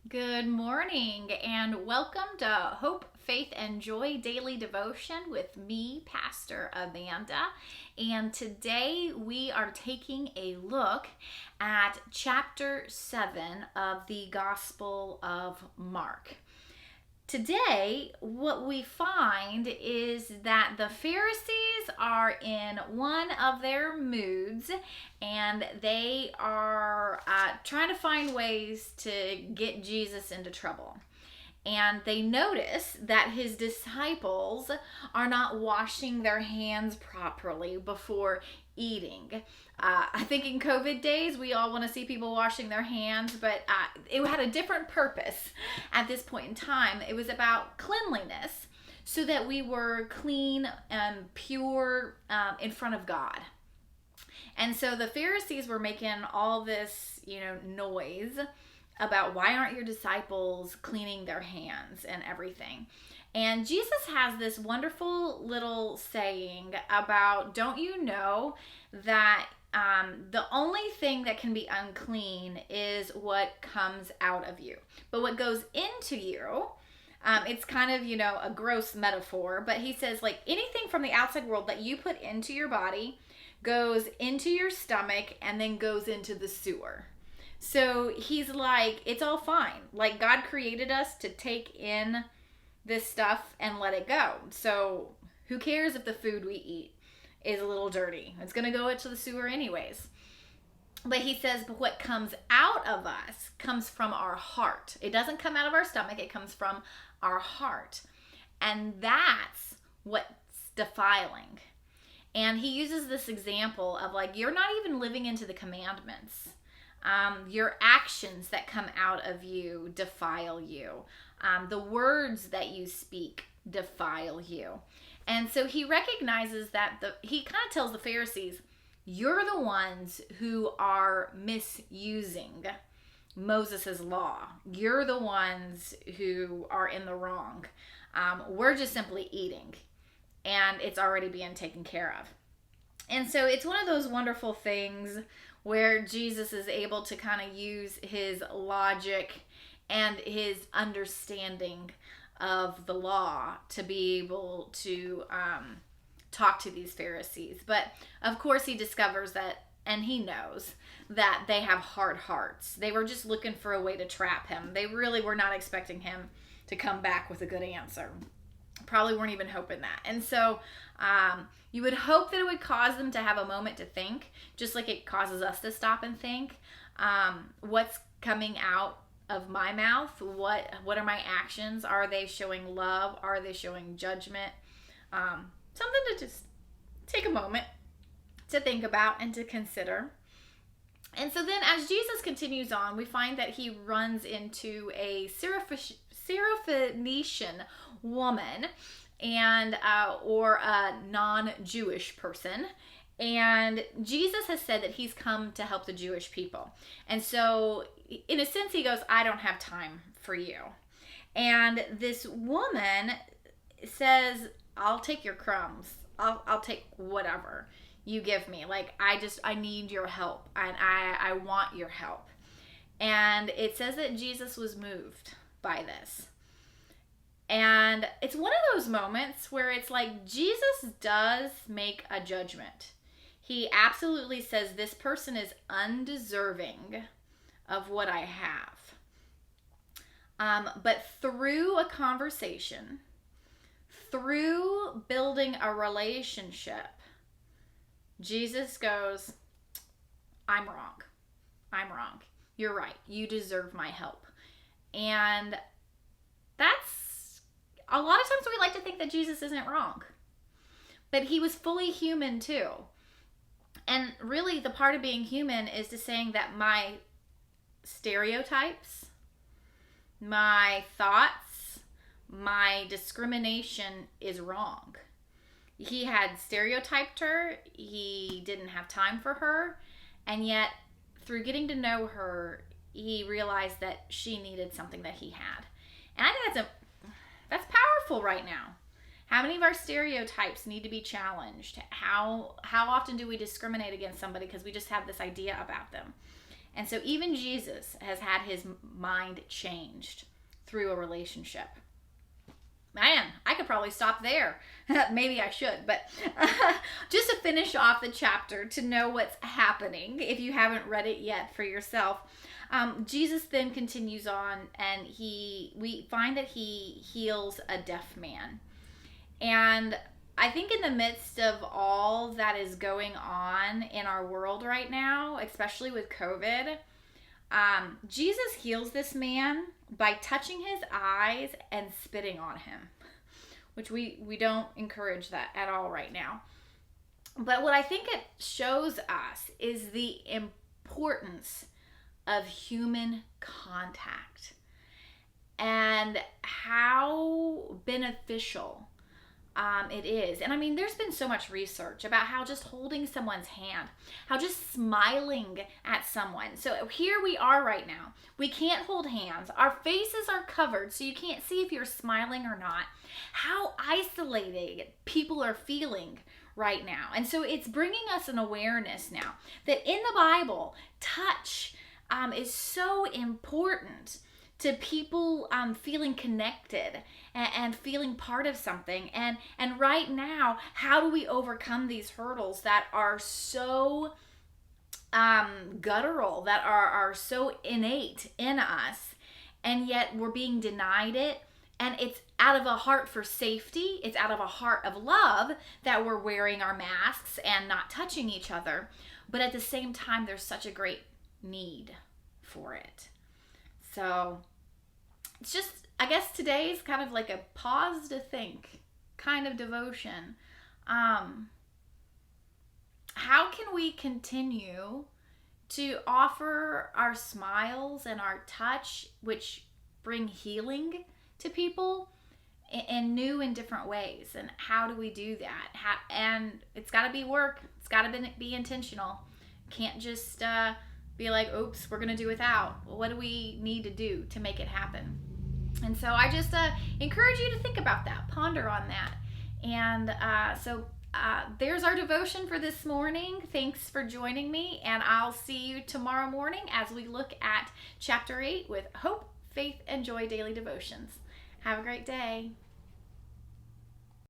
Good morning and welcome to Hope, Faith, and Joy Daily Devotion with me, Pastor Amanda. And today we are taking a look at chapter 7 of the Gospel of Mark. Today, what we find is that the Pharisees are in one of their moods and they are trying to find ways to get Jesus into trouble. And they notice that his disciples are not washing their hands properly before eating. I think in COVID days, we all want to see people washing their hands, but it had a different purpose at this point in time. It was about cleanliness so that we were clean and pure in front of God. And so the Pharisees were making all this, noise about why aren't your disciples cleaning their hands and everything. And Jesus has this wonderful little saying about, don't you know that the only thing that can be unclean is what comes out of you. But what goes into you, it's kind of, a gross metaphor, but he says like anything from the outside world that you put into your body goes into your stomach and then goes into the sewer. So he's like, it's all fine. Like God created us to take in this stuff and let it go. So who cares if the food we eat is a little dirty? It's going to go into the sewer anyways. But he says, but what comes out of us comes from our heart. It doesn't come out of our stomach. It comes from our heart. And that's what's defiling. And he uses this example of like, you're not even living into the commandments. Your actions that come out of you defile you. The words that you speak defile you. And so he recognizes that he kind of tells the Pharisees, you're the ones who are misusing Moses' law. You're the ones who are in the wrong. We're just simply eating, and it's already being taken care of. And so it's one of those wonderful things where Jesus is able to kind of use his logic and his understanding of the law to be able to talk to these Pharisees. But of course he discovers that, and he knows that they have hard hearts. They were just looking for a way to trap him. They really were not expecting him to come back with a good answer. Probably weren't even hoping that. And so you would hope that it would cause them to have a moment to think, just like it causes us to stop and think. What's coming out of my mouth? What are my actions? Are they showing love? Are they showing judgment? Something to just take a moment to think about and to consider. And so then as Jesus continues on, we find that he runs into a Syrophoenician woman and or a non-Jewish person. And Jesus has said that he's come to help the Jewish people. And so in a sense he goes, I don't have time for you. And this woman says, I'll take your crumbs. I'll take whatever you give me. Like I need your help, and I want your help. And it says that Jesus was moved by this. And it's one of those moments where it's like Jesus does make a judgment. He absolutely says this person is undeserving of what I have. But through a conversation, through building a relationship, Jesus goes, I'm wrong. I'm wrong. You're right. You deserve my help. And that's a lot of times we like to think that Jesus isn't wrong. But he was fully human too. And really the part of being human is to saying that my stereotypes, my thoughts, my discrimination is wrong. He had stereotyped her. He didn't have time for her. And yet through getting to know her, he realized that she needed something that he had. And I think that's powerful right now. How many of our stereotypes need to be challenged? How often do we discriminate against somebody because we just have this idea about them? And so even Jesus has had his mind changed through a relationship. Man, I could probably stop there. Maybe I should, but just to finish off the chapter, to know what's happening, if you haven't read it yet for yourself, Jesus then continues on, and we find that he heals a deaf man. And I think in the midst of all that is going on in our world right now, especially with COVID, Jesus heals this man by touching his eyes and spitting on him, which we don't encourage that at all right now. But what I think it shows us is the importance of human contact and how beneficial it is. And I mean, there's been so much research about how just holding someone's hand, how just smiling at someone. So here we are right now. We can't hold hands. Our faces are covered, so you can't see if you're smiling or not. How isolated people are feeling right now. And so it's bringing us an awareness now that in the Bible, touch is so important to people feeling connected and feeling part of something. And right now, how do we overcome these hurdles that are so guttural, that are so innate in us, and yet we're being denied it? And it's out of a heart for safety. It's out of a heart of love that we're wearing our masks and not touching each other. But at the same time, there's such a great need for it. So it's just, I guess today is kind of like a pause to think kind of devotion. How can we continue to offer our smiles and our touch, which bring healing to people in new and different ways? And how do we do that? And it's got to be work. It's got to be intentional. Can't just be like, oops, we're going to do without. What do we need to do to make it happen? And so I just encourage you to think about that, ponder on that. And so there's our devotion for this morning. Thanks for joining me, and I'll see you tomorrow morning as we look at chapter 8 with Hope, Faith, and Joy Daily Devotions. Have a great day.